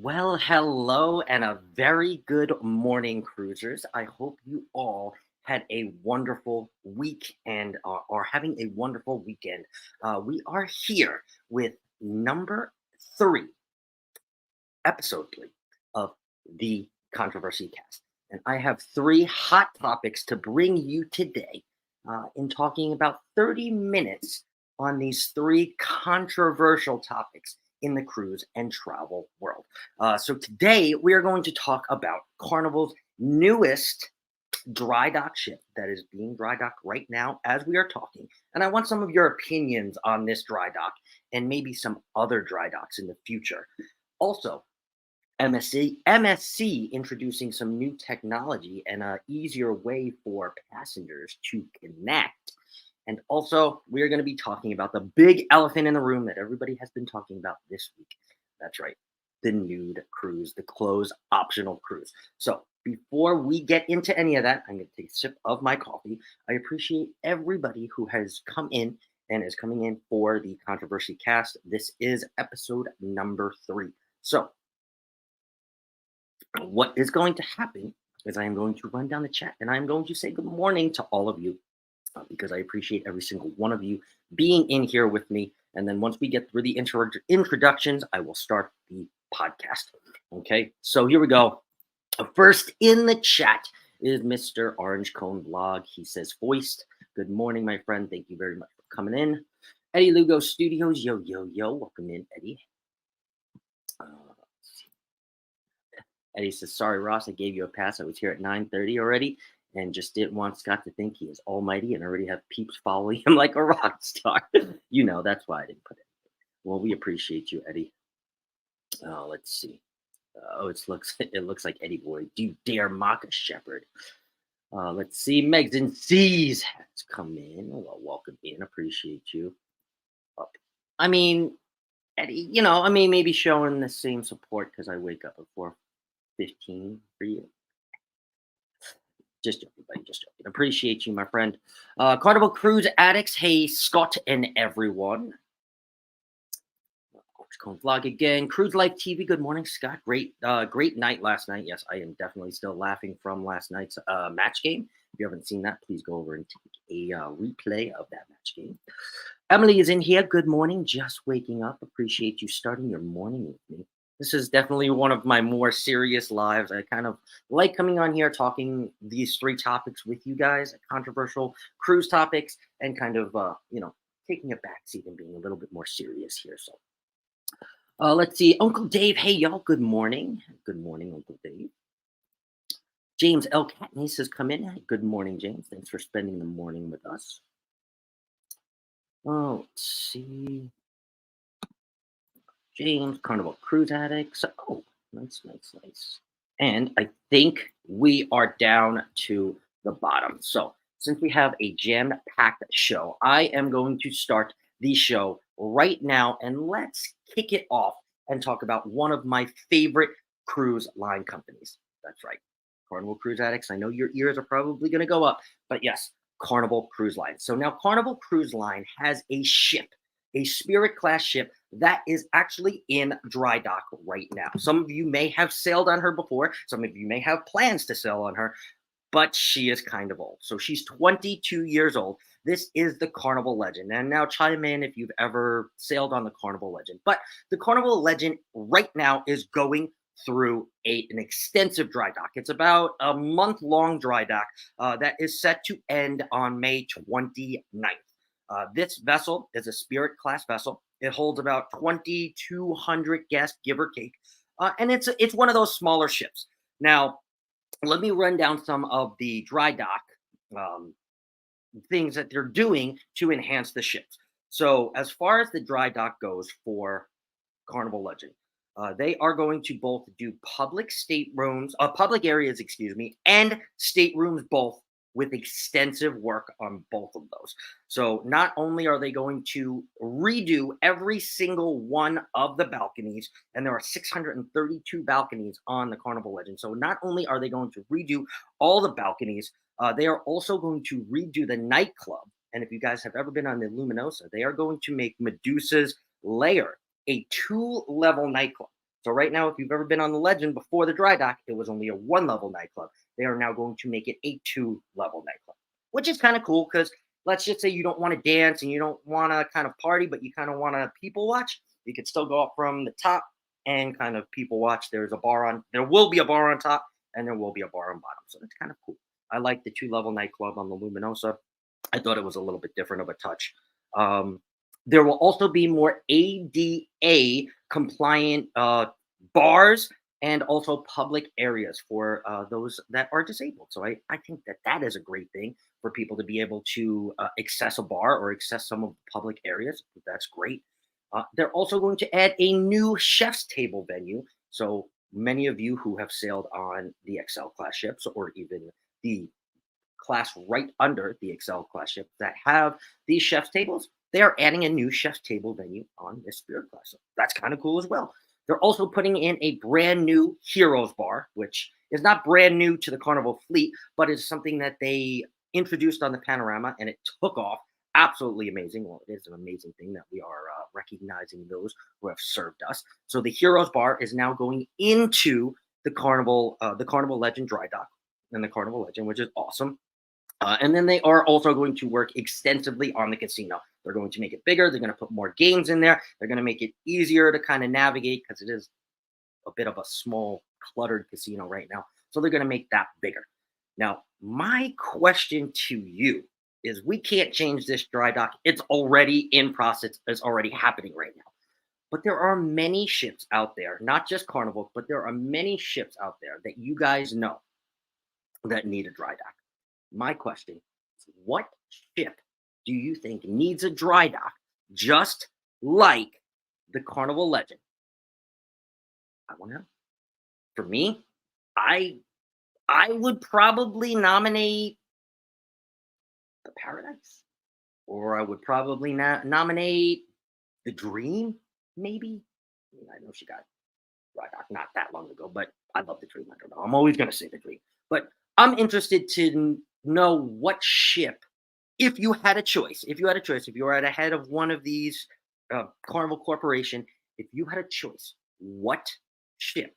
Well, hello and a very good morning, cruisers. I hope you all had a wonderful week and are having a wonderful weekend. We are here with number three, episode three of the Controversy Cast. And I have three hot topics to bring you today in talking about 30 minutes on these three controversial topics in the cruise and travel world. So today we are going to talk about Carnival's newest dry dock ship that is being dry docked right now as we are talking. And I want some of your opinions on this dry dock and maybe some other dry docks in the future. Also, MSC introducing some new technology and an easier way for passengers to connect. And also, we are going to be talking about the big elephant in the room that everybody has been talking about this week. That's right, the Nude Cruise, the close optional cruise. So, before we get into any of that, I'm going to take a sip of my coffee. I appreciate everybody who has come in and is coming in for the Controversy Cast. This is episode number 3. So, what is going to happen is I am going to run down the chat and I'm going to say good morning to all of you because I appreciate every single one of you being in here with me. And then once we get through the introductions, I will start the podcast. Okay, so here we go. First in the chat is Mr. Orange Cone Blog. He says, Foist, good morning, my friend. Thank you very much for coming in. Eddie Lugo Studios, yo, yo, yo. Welcome in, Eddie. Eddie says, sorry, Ross, I gave you a pass. I was here at 9:30 already and just didn't want Scott to think he is almighty and already have peeps following him like a rock star. You know, that's why I didn't put it. Well, we appreciate you, Eddie. Let's see. It looks like Eddie Boy. Do you dare mock a shepherd? Let's see. Megs and C's has come in. Well, welcome in. Appreciate you. I mean, Eddie, maybe showing the same support because I wake up at 4:15 for you. Just joking, buddy. Just joking. Appreciate you, my friend. Carnival Cruise Addicts. Hey, Scott and everyone. Cone Vlog again. Cruise Life TV. Good morning, Scott. Great night last night. Yes, I am definitely still laughing from last night's match game. If you haven't seen that, please go over and take a replay of that match game. Emily is in here. Good morning. Just waking up. Appreciate you starting your morning with me. This is definitely one of my more serious lives. I kind of like coming on here talking these three topics with you guys, controversial cruise topics, and kind of, taking a backseat and being a little bit more serious here. So let's see. Uncle Dave. Hey, y'all. Good morning. Good morning, Uncle Dave. James L. Catney says, come in. Good morning, James. Thanks for spending the morning with us. Oh, let's see. James, Carnival Cruise Addicts. Oh, nice. And I think we are down to the bottom. So since we have a jam-packed show, I am going to start the show right now. And let's kick it off and talk about one of my favorite cruise line companies. That's right. Carnival Cruise Addicts. I know your ears are probably going to go up, but yes, Carnival Cruise Line. So now Carnival Cruise Line has a ship, a Spirit class ship that is actually in dry dock right now. Some of you may have sailed on her before. Some of you may have plans to sail on her, but she is kind of old. So she's 22 years old. This is the Carnival Legend. And now chime in if you've ever sailed on the Carnival Legend. But the Carnival Legend right now is going through an extensive dry dock. It's about a month-long dry dock that is set to end on May 29th. This vessel is a Spirit class vessel. It holds about 2,200 guests, give or take, and it's one of those smaller ships. Now, let me run down some of the dry dock things that they're doing to enhance the ships. So, as far as the dry dock goes for Carnival Legend, they are going to both do public areas, and staterooms both, with extensive work on both of those. So not only are they going to redo every single one of the balconies, and there are 632 balconies on the Carnival Legend. So not only are they going to redo all the balconies, they are also going to redo the nightclub. And if you guys have ever been on the Luminosa, they are going to make Medusa's Lair a 2-level nightclub. So right now, if you've ever been on the Legend before the dry dock, it was only a 1 level nightclub. They are now going to make it a 2 level nightclub, which is kind of cool because let's just say you don't want to dance and you don't want to kind of party, but you kind of want to people watch. You could still go up from the top and kind of people watch. There will be a bar on top and there will be a bar on bottom. So that's kind of cool. I like the 2 level nightclub on the Luminosa. I thought it was a little bit different of a touch. Um, there will also be more ADA compliant bars and also public areas for those that are disabled. So I think that that is a great thing for people to be able to access a bar or access some of the public areas. That's great. They're also going to add a new chef's table venue. So many of you who have sailed on the Excel class ships or even the class right under the Excel class ship that have these chef's tables, they are adding a new chef's table venue on this Spirit class. So that's kind of cool as well. They're also putting in a brand new Heroes bar, which is not brand new to the Carnival fleet, but is something that they introduced on the Panorama and it took off. Absolutely amazing. Well, it is an amazing thing that we are recognizing those who have served us. So the Heroes bar is now going into the Carnival Legend dry dock and the Carnival Legend, which is awesome. And then they are also going to work extensively on the casino. They're going to make it bigger. They're going to put more games in there. They're going to make it easier to kind of navigate because it is a bit of a small, cluttered casino right now. So they're going to make that bigger. Now, my question to you is we can't change this dry dock. It's already in process. It's already happening right now. But there are many ships out there, not just Carnival, but there are many ships out there that you guys know that need a dry dock. My question is, what ship do you think needs a dry dock just like the Carnival Legend? I want to know. For me, I I would probably nominate the Paradise, or I would probably nominate the Dream, maybe. I know she got dry dock not that long ago, but I love the Dream. I don't know. I'm always going to say the Dream, but I'm interested to know what ship, if you had a choice, if you were at a head of one of these Carnival Corporation, if you had a choice, what ship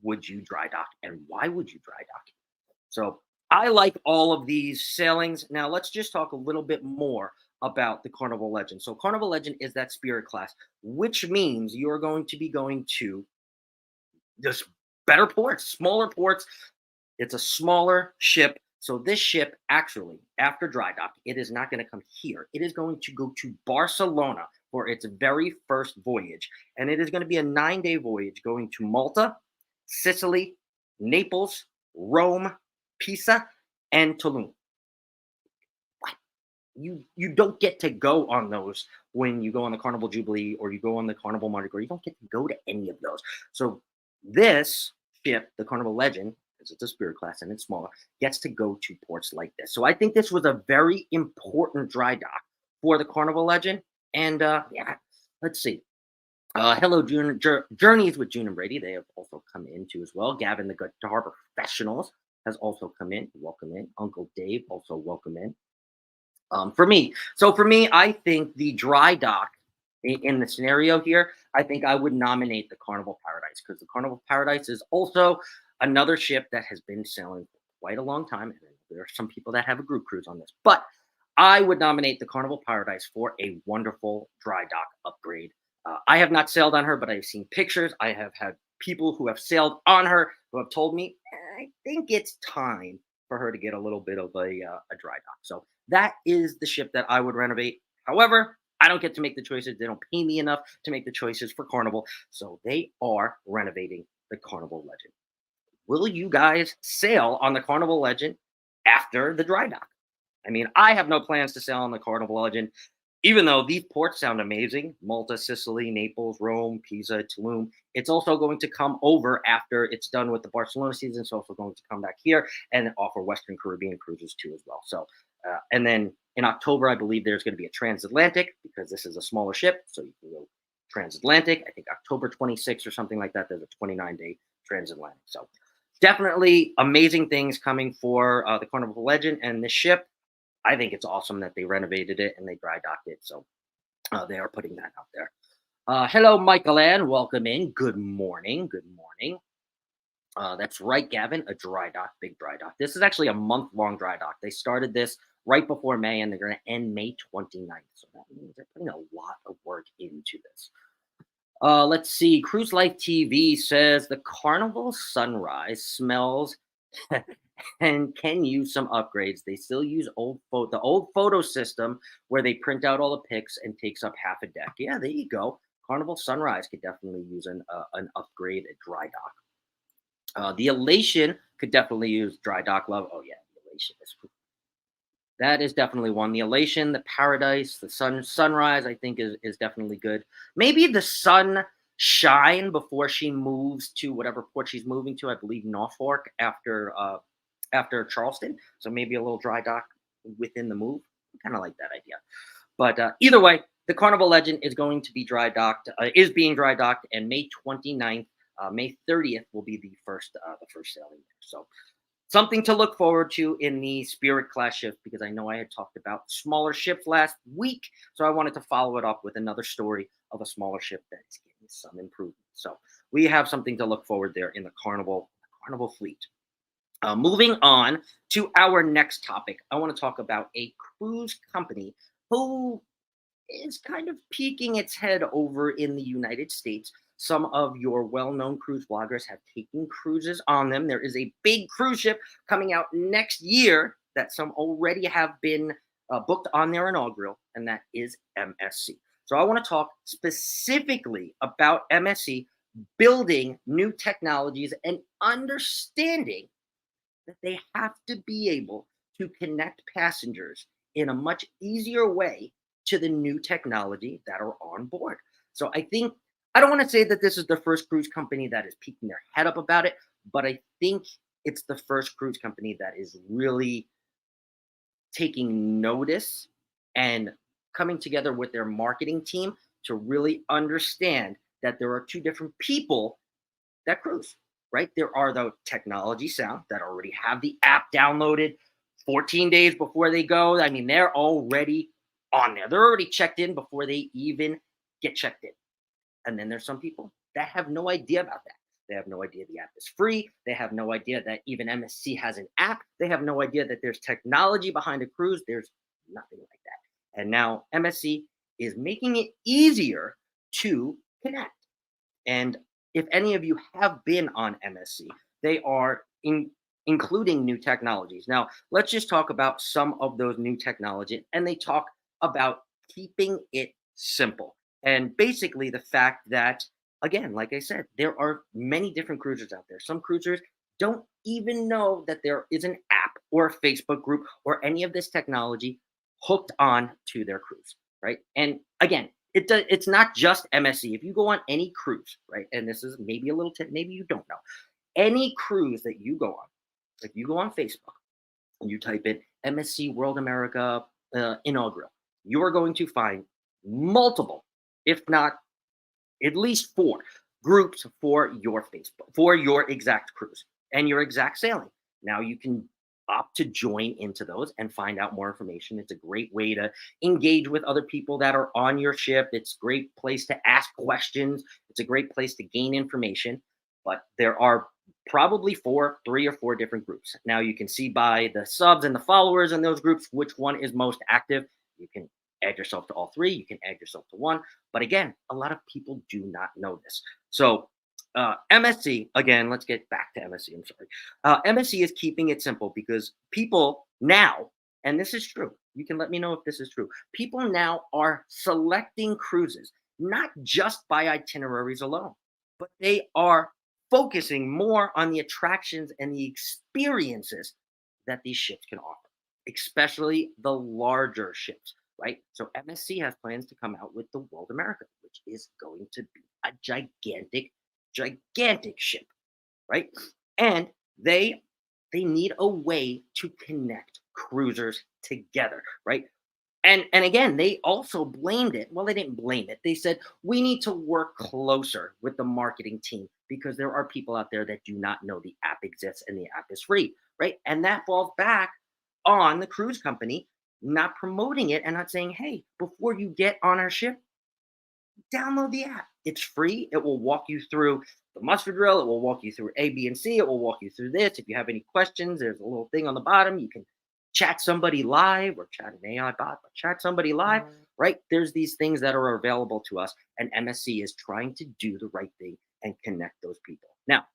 would you dry dock and why would you dry dock it? So I like all of these sailings. Now let's just talk a little bit more about the Carnival Legend. So Carnival Legend is that Spirit class, which means you're going to be going to just better ports, smaller ports. It's a smaller ship. So this ship actually, after dry dock, it is not going to come here. It is going to go to Barcelona for its very first voyage. And it is going to be a 9-day voyage going to Malta, Sicily, Naples, Rome, Pisa, and Tulum. What? You don't get to go on those when you go on the Carnival Jubilee or you go on the Carnival Mardi Gras. You don't get to go to any of those. So this ship, the Carnival Legend, because it's a Spirit class and it's smaller, gets to go to ports like this. So I think this was a very important dry dock for the Carnival Legend. And yeah, let's see. Hello, Journeys with June and Brady. They have also come in too as well. Gavin, the Guitar Professionals, has also come in. Welcome in. Uncle Dave, also welcome in. For me, I think the dry dock in the scenario here, I think I would nominate the Carnival Paradise because the Carnival Paradise is also another ship that has been sailing for quite a long time. And there are some people that have a group cruise on this, but I would nominate the Carnival Paradise for a wonderful dry dock upgrade. I have not sailed on her, but I've seen pictures. I have had people who have sailed on her who have told me, I think it's time for her to get a little bit of a dry dock. So that is the ship that I would renovate. However, I don't get to make the choices. They don't pay me enough to make the choices for Carnival. So they are renovating the Carnival Legend. Will you guys sail on the Carnival Legend after the dry dock? I mean, I have no plans to sail on the Carnival Legend, even though these ports sound amazing. Malta, Sicily, Naples, Rome, Pisa, Tulum. It's also going to come over after it's done with the Barcelona season. It's also going to come back here and offer Western Caribbean cruises too as well. So, and then in October, I believe there's going to be a transatlantic because this is a smaller ship. So you can go transatlantic. I think October 26th or something like that. There's a 29-day transatlantic. So definitely amazing things coming for the Carnival Legend and this ship. I think it's awesome that they renovated it and they dry docked it. So they are putting that out there. Hello, Michael Ann. Welcome in. Good morning. Good morning. That's right, Gavin. A dry dock, big dry dock. This is actually a month-long dry dock. They started this right before May, and they're going to end May 29th. So that means they're putting a lot of work into this. Let's see. Cruise Life TV says the Carnival Sunrise smells and can use some upgrades. They still use the old photo system where they print out all the pics and takes up half a deck. Yeah, there you go. Carnival Sunrise could definitely use an upgrade at dry dock. The Elation could definitely use dry dock love. Oh yeah, the Elation is that is definitely one. The Elation, the Paradise, the Sunrise, I think is definitely good. Maybe the Sunshine before she moves to whatever port she's moving to. I believe Norfolk after Charleston. So maybe a little dry dock within the move. Kind of like that idea. But either way, the Carnival Legend is going to be is being dry docked, and May 29th, May 30th will be the first sailing there. So something to look forward to in the Spirit class ship, because I know I had talked about smaller ships last week, so I wanted to follow it up with another story of a smaller ship that is getting some improvement. So we have something to look forward there in the Carnival fleet. Moving on to our next topic, I want to talk about a cruise company who is kind of peeking its head over in the United States. Some of your well-known cruise bloggers have taken cruises on them. There is a big cruise ship coming out next year that some already have been booked on their inaugural, and that is MSC. So I want to talk specifically about MSC building new technologies and understanding that they have to be able to connect passengers in a much easier way to the new technology that are on board. So I don't want to say that this is the first cruise company that is peeking their head up about it, but I think it's the first cruise company that is really taking notice and coming together with their marketing team to really understand that there are two different people that cruise, right? There are the technology sound that already have the app downloaded 14 days before they go. I mean, they're already on there. They're already checked in before they even get checked in. And then there's some people that have no idea about that. They have no idea the app is free. They have no idea that even MSC has an app. They have no idea that there's technology behind a cruise. There's nothing like that. And now MSC is making it easier to connect. And if any of you have been on MSC, they are including new technologies. Now, let's just talk about some of those new technology. And they talk about keeping it simple. And basically, the fact that, again, like I said, there are many different cruisers out there. Some cruisers don't even know that there is an app or a Facebook group or any of this technology hooked on to their cruise, right? And again, it's not just MSC. If you go on any cruise, right, and this is maybe a little tip, maybe you don't know, any cruise that you go on, if you go on Facebook and you type in MSC World America inaugural, you are going to find multiple, if not at least four groups for your Facebook, for your exact cruise and your exact sailing. Now you can opt to join into those and find out more information. It's a great way to engage with other people that are on your ship. It's a great place to ask questions. It's a great place to gain information. But there are probably three or four different groups. Now you can see by the subs and the followers in those groups which one is most active. You can add yourself to all three. You can add yourself to one. But again, a lot of people do not know this. So MSC, again, let's get back to MSC. I'm sorry. MSC is keeping it simple because people now, and this is true, you can let me know if this is true, people now are selecting cruises, not just by itineraries alone, but they are focusing more on the attractions and the experiences that these ships can offer, especially the larger ships, right? So MSC has plans to come out with the World America, which is going to be a gigantic ship, right? And they need a way to connect cruisers together, right? And again, they also blamed it. Well, they didn't blame it. They said we need to work closer with the marketing team because there are people out there that do not know the app exists and the app is free, right? And that falls back on the cruise company not promoting it and not saying, hey, before you get on our ship, download the app. It's free. It will walk you through the muster drill. It will walk you through A, B, and C. It will walk you through this. If you have any questions, there's a little thing on the bottom. You can chat somebody live or chat an AI bot, but chat somebody live, right? There's these things that are available to us, and MSC is trying to do the right thing and connect those people. Now,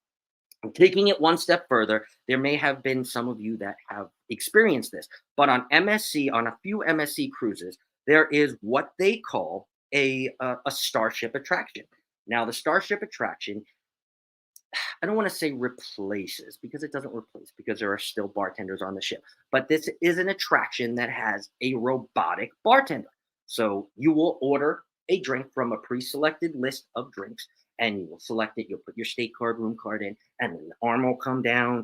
I'm taking it one step further. There may have been some of you that have experienced this, but on MSC, on a few MSC cruises, there is what they call a starship attraction. Now, the starship attraction, I don't want to say replaces because it doesn't replace because there are still bartenders on the ship, but this is an attraction that has a robotic bartender. So you will order a drink from a pre-selected list of drinks and you will select it. You'll put your state card, room card in, and then the arm will come down,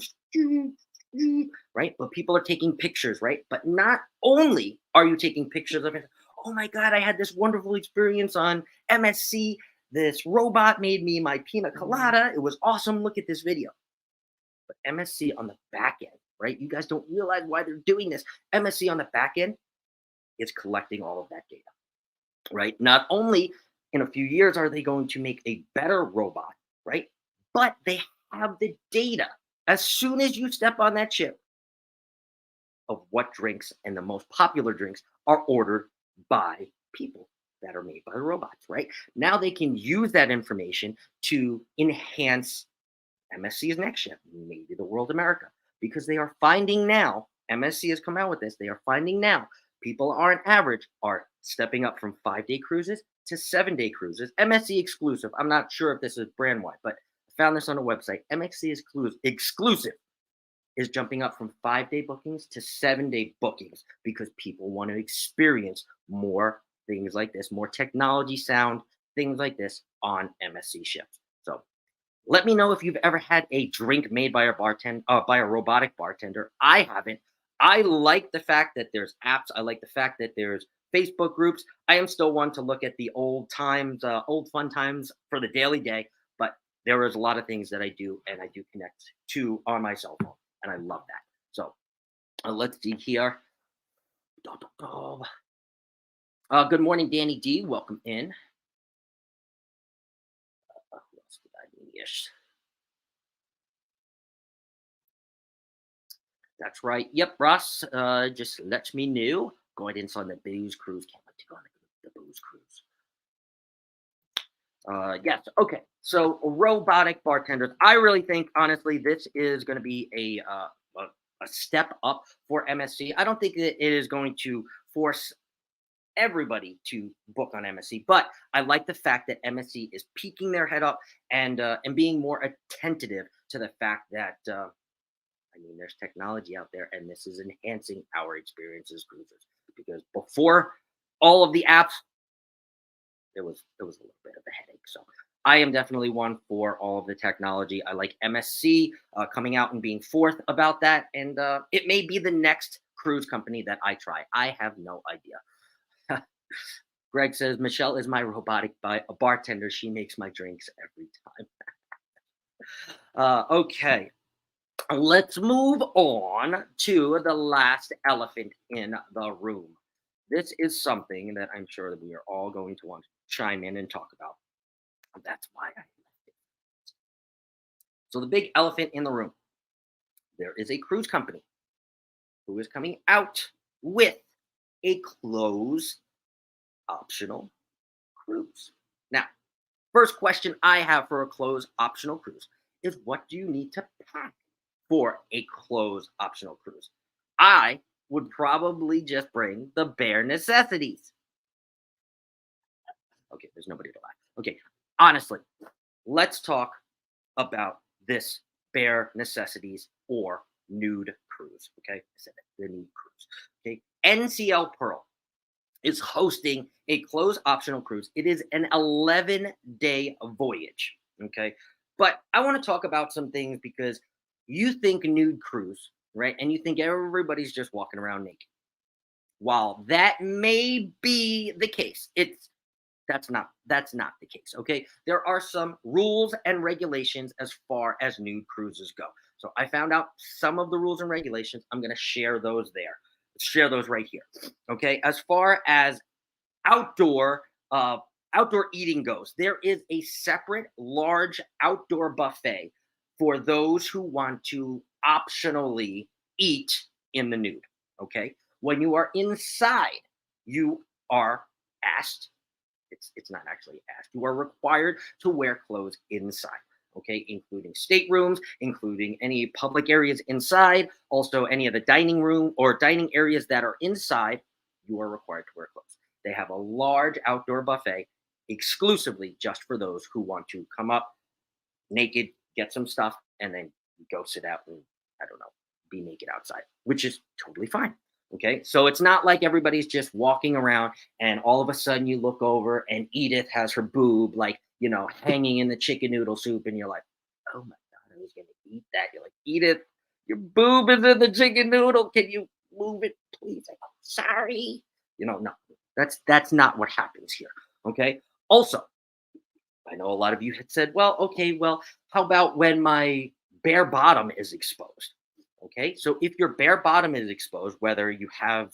right? But people are taking pictures, right? But not only are you taking pictures of it, oh my God, I had this wonderful experience on MSC. This robot made me my pina colada. It was awesome. Look at this video. But MSC on the back end, right? You guys don't realize why they're doing this. MSC on the back end is collecting all of that data, right? Not only in a few years are they going to make a better robot, right? But they have the data as soon as you step on that ship of what drinks and the most popular drinks are ordered by people that are made by the robots, right? Now they can use that information to enhance MSC's next ship, maybe the World America, because they are finding now, MSC has come out with this, they are finding now people on average are stepping up from 5-day cruises to 7-day cruises. MSC exclusive. I'm not sure if this is brand wide, but I found this on a website. MSC exclusive is jumping up from 5-day bookings to 7-day bookings because people want to experience more things like this, more technology sound, things like this on MSC ships. So let me know if you've ever had a drink made by by a robotic bartender. I haven't. I like the fact that there's apps. I like the fact that there's Facebook groups. I am still one to look at the old times, old fun times for the daily day, but there is a lot of things that I do and I do connect to on my cell phone, and I love that. So let's see here. Good morning, Danny D. Welcome in. Who else did I miss? That's right. Yep, Ross. Just let me know. Going in on the booze cruise. Can't wait to go on the booze cruise. Yes. Okay. So robotic bartenders. I really think, honestly, this is going to be a step up for MSC. I don't think that it is going to force everybody to book on MSC, but I like the fact that MSC is peeking their head up and being more attentive to the fact that I mean there's technology out there, and this is enhancing our experience as cruisers. Because before all of the apps, there was a little bit of a headache. So I am definitely one for all of the technology. I like MSC coming out and being forth about that, and it may be the next cruise company that I try. I have no idea. Greg says, Michelle is my robotic bartender. She makes my drinks every time. Okay, let's move on to the last elephant in the room. This is something that I'm sure that we are all going to want to chime in and talk about. That's why I left it. So the big elephant in the room. There is a cruise company who is coming out with a close optional cruise. Now, first question I have for a close optional cruise is what do you need to pack for a close optional cruise? I would probably just bring the bare necessities. Okay, there's nobody to laugh. Okay, honestly, let's talk about this bare necessities or nude cruise. Okay, I said it, the nude cruise. Okay, NCL Pearl is hosting a close optional cruise. It is an 11-day voyage. Okay, but I want to talk about some things because you think nude cruise, right? And you think everybody's just walking around naked. While that may be the case, that's not the case. Okay, there are some rules and regulations as far as nude cruises go. So I found out some of the rules and regulations. I'm going to share those there. Share those right here. Okay, as far as outdoor outdoor eating goes, there is a separate large outdoor buffet for those who want to optionally eat in the nude. Okay. When you are inside, you are asked, it's not actually asked, you are required to wear clothes inside. Okay, including staterooms, including any public areas inside, also any of the dining room or dining areas that are inside, you are required to wear clothes. They have a large outdoor buffet exclusively just for those who want to come up naked, get some stuff, and then go sit out and, I don't know, be naked outside, which is totally fine. Okay. So it's not like everybody's just walking around and all of a sudden you look over and Edith has her boob, like, hanging in the chicken noodle soup. And you're like, oh my God, I was going to eat that. You're like, Edith, your boob is in the chicken noodle. Can you move it, please? Like, oh, sorry. No, that's not what happens here. Okay. Also, I know a lot of you had said, well, okay, well, how about when my bare bottom is exposed? Okay, so if your bare bottom is exposed, whether you have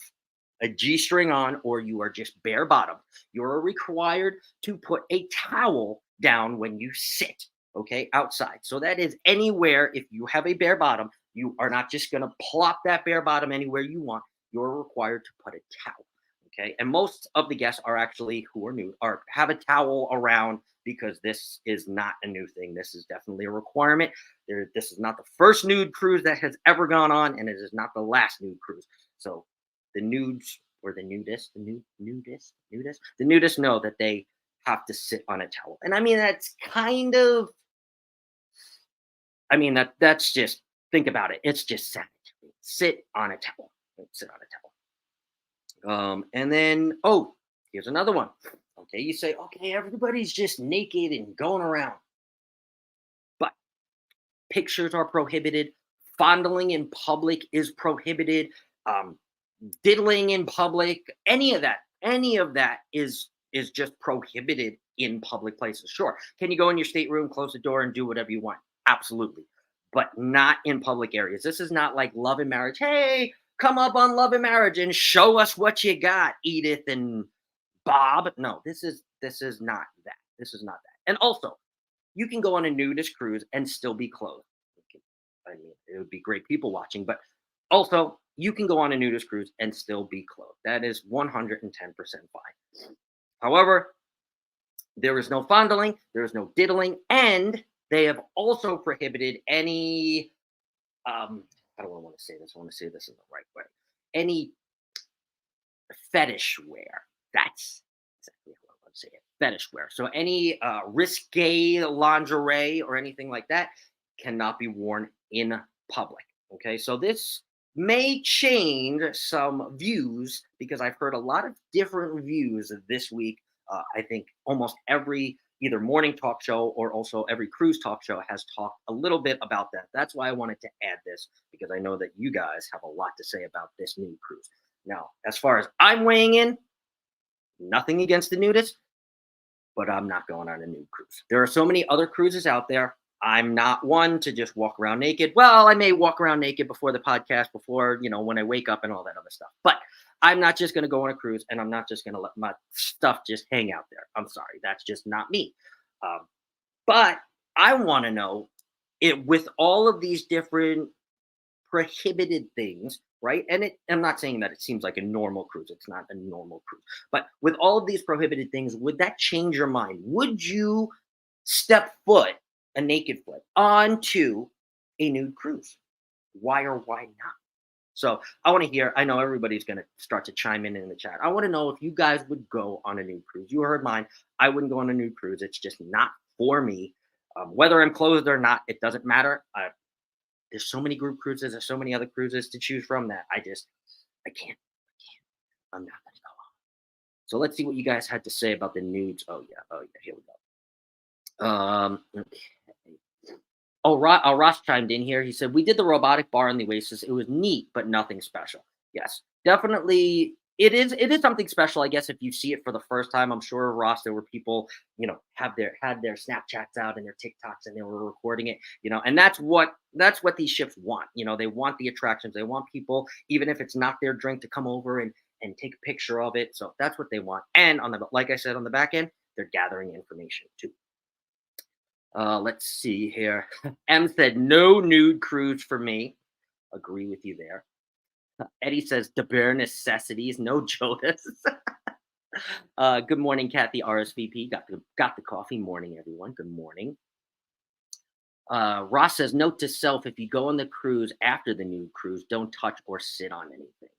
a G string on or you are just bare bottom, you're required to put a towel down when you sit, okay, outside. So that is anywhere, if you have a bare bottom, you are not just going to plop that bare bottom anywhere you want. You're required to put a towel. Okay. And most of the guests are actually who are new or have a towel around because this is not a new thing. This is definitely a requirement. This is not the first nude cruise that has ever gone on, and it is not the last nude cruise. So the nudes or the nudists know that they have to sit on a towel. And I mean, that's kind of, that's just, think about it. It's just sanitary. Sit on a towel. Sit on a towel. And then, oh, here's another one. Okay, you say, okay, everybody's just naked and going around. But pictures are prohibited. Fondling in public is prohibited. Diddling in public, any of that is just prohibited in public places. Sure. Can you go in your stateroom, close the door, and do whatever you want? Absolutely. But not in public areas. This is not like Love and Marriage. Hey, come up on Love and Marriage and show us what you got, Edith and Bob. No, this is not that. This is not that. And also, you can go on a nudist cruise and still be clothed. I mean, it would be great people watching, but also you can go on a nudist cruise and still be clothed. That is 110% fine. However, there is no fondling, there is no diddling, and they have also prohibited any how do I want to say this? I want to say this in the right way. Any fetish wear. That's exactly how I want to say it. Fetish wear. So any risque lingerie or anything like that cannot be worn in public. Okay, so this may change some views because I've heard a lot of different views this week. I think almost every either morning talk show or also every cruise talk show has talked a little bit about that. That's why I wanted to add this because I know that you guys have a lot to say about this new cruise. Now, as far as I'm weighing in, nothing against the nudists, but I'm not going on a nude cruise. There are so many other cruises out there. I'm not one to just walk around naked. Well, I may walk around naked before the podcast, before, when I wake up and all that other stuff. But I'm not just going to go on a cruise and I'm not just going to let my stuff just hang out there. I'm sorry. That's just not me. But I want to know it with all of these different prohibited things, right? And I'm not saying that it seems like a normal cruise. It's not a normal cruise. But with all of these prohibited things, would that change your mind? Would you step foot, a naked foot, onto a nude cruise? Why or why not? So I want to hear, I know everybody's going to start to chime in the chat. I want to know if you guys would go on a nude cruise. You heard mine. I wouldn't go on a nude cruise. It's just not for me. Whether I'm clothed or not, it doesn't matter. There's so many group cruises. There's so many other cruises to choose from that I can't. I'm not going to go on. So let's see what you guys had to say about the nudes. Oh yeah. Here we go. Okay. Oh, Ross chimed in here. He said, we did the robotic bar in the Oasis. It was neat, but nothing special. Yes, definitely. It is something special, I guess, if you see it for the first time. I'm sure, Ross, there were people, had their Snapchats out and their TikToks and they were recording it, and that's what these ships want. They want the attractions. They want people, even if it's not their drink, to come over and take a picture of it. So that's what they want. And like I said, on the back end, they're gathering information too. Let's see here. M said no nude cruise for me. Agree with you there. Eddie says the bare necessities, no Jonas. Good morning, Kathy RSVP. Got the coffee. Morning, everyone. Good morning. Ross says, note to self: if you go on the cruise after the nude cruise, don't touch or sit on anything.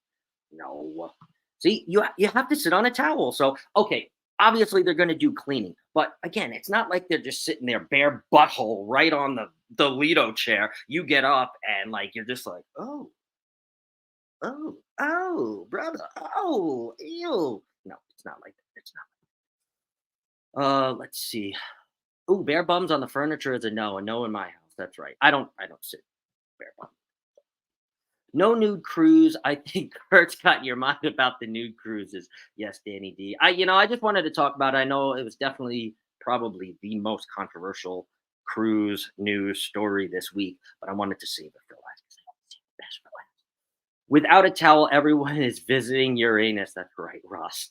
No. See, you have to sit on a towel. So okay, obviously they're going to do cleaning, but again, it's not like they're just sitting there bare butthole right on the Lido chair. You get up and like you're just like, oh, brother, oh, ew. No, it's not like that. It's not. Let's see. Oh, bare bums on the furniture is a no in my house. That's right. I don't sit bare bum. No nude cruise. I think Kurt's got your mind about the nude cruises. Yes, Danny D. I just wanted to talk about it. I know it was definitely probably the most controversial cruise news story this week, but I wanted to save it for last because I don't see the best for last. Without a towel, everyone is visiting Uranus. That's right, Ross.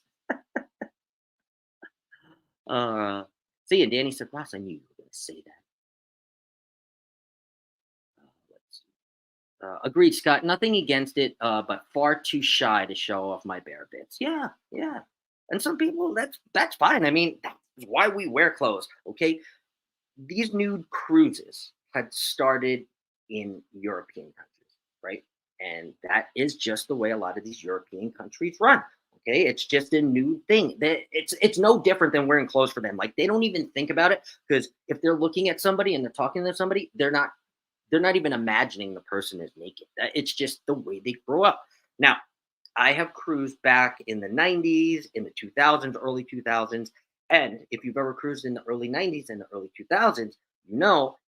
See, and Danny said, Ross, I knew you were going to say that. Let's see. Agreed, Scott. Nothing against it, but far too shy to show off my bare bits. Yeah, yeah. And some people, that's fine. I mean, that's why we wear clothes. Okay, these nude cruises had started in European countries, right? And that is just the way a lot of these European countries run. Okay, it's just a new thing. It's no different than wearing clothes for them. Like they don't even think about it because if they're looking at somebody and they're talking to somebody, they're not even imagining the person is naked. It's just the way they grow up. Now, I have cruised back in the 90s, in the 2000s, early 2000s. And if you've ever cruised in the early 90s and the early 2000s,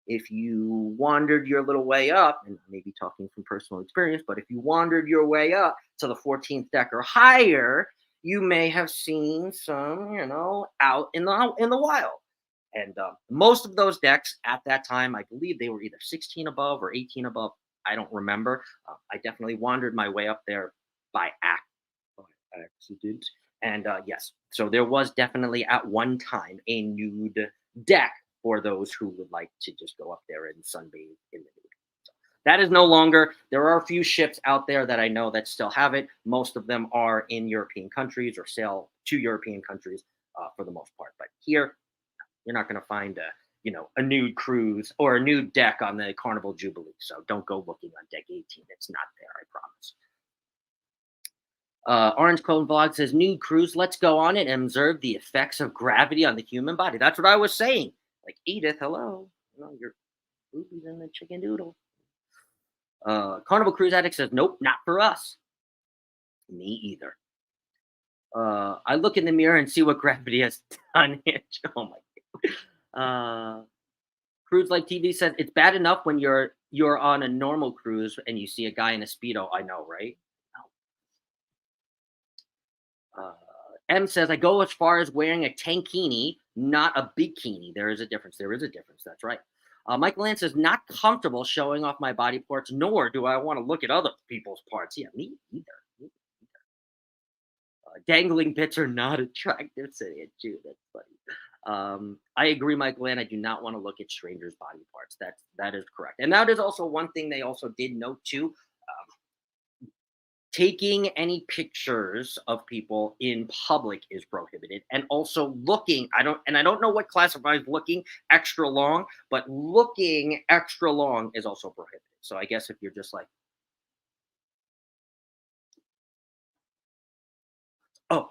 if you wandered your little way up, and maybe talking from personal experience, but if you wandered your way up to the 14th deck or higher, you may have seen some, out in the wild. And most of those decks at that time, I believe they were either 16 above or 18 above. I don't remember. I definitely wandered my way up there by accident. And yes, so there was definitely at one time a nude deck for those who would like to just go up there and sunbathe in the nude. So that is no longer. There are a few ships out there that I know that still have it. Most of them are in European countries or sail to European countries for the most part. But here, you're not going to find a nude cruise or a nude deck on the Carnival Jubilee. So don't go looking on deck 18. It's not there, I promise. Orange Cone Vlog says, nude cruise, let's go on it and observe the effects of gravity on the human body. That's what I was saying. Like, Edith, hello. Your boobies in the chicken doodle. Carnival Cruise Addict says, nope, not for us. Me either. I look in the mirror and see what gravity has done here. Oh my God. Cruise Like TV says, it's bad enough when you're on a normal cruise and you see a guy in a Speedo. I know, right? M says, I go as far as wearing a tankini, not a bikini. There is a difference. There is a difference. That's right. Michael Ann says, not comfortable showing off my body parts, nor do I want to look at other people's parts. Yeah, me either. Dangling bits are not attractive, said Aunt Jude. That's funny. I agree, Michael Ann. I do not want to look at strangers' body parts. That is correct. And that is also one thing they also did note too. Taking any pictures of people in public is prohibited, and also looking. I don't know what classifies looking extra long, but looking extra long is also prohibited. So I guess if you're just like, sorry,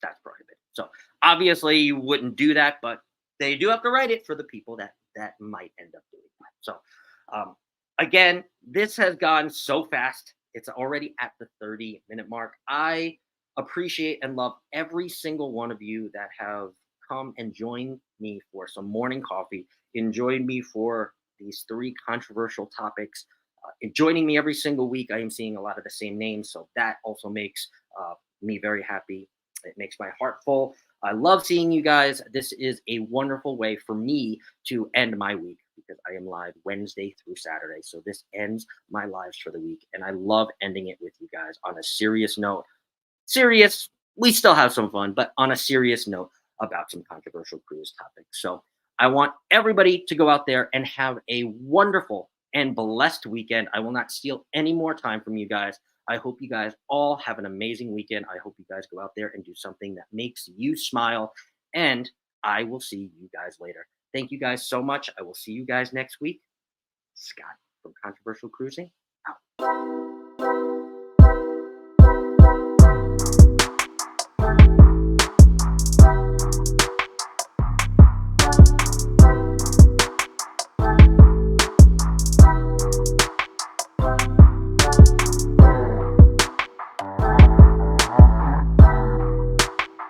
that's prohibited. So obviously you wouldn't do that, but they do have to write it for the people that might end up doing that. So again, this has gone so fast. It's already at the 30-minute mark. I appreciate and love every single one of you that have come and joined me for some morning coffee, enjoyed me for these 3 controversial topics, joining me every single week. I am seeing a lot of the same names, so that also makes me very happy. It makes my heart full. I love seeing you guys. This is a wonderful way for me to end my week because I am live Wednesday through Saturday. So this ends my lives for the week. And I love ending it with you guys on a serious note. Serious, we still have some fun, but on a serious note about some controversial cruise topics. So I want everybody to go out there and have a wonderful and blessed weekend. I will not steal any more time from you guys. I hope you guys all have an amazing weekend. I hope you guys go out there and do something that makes you smile. And I will see you guys later. Thank you guys so much. I will see you guys next week. Scott from Controversial Cruising out.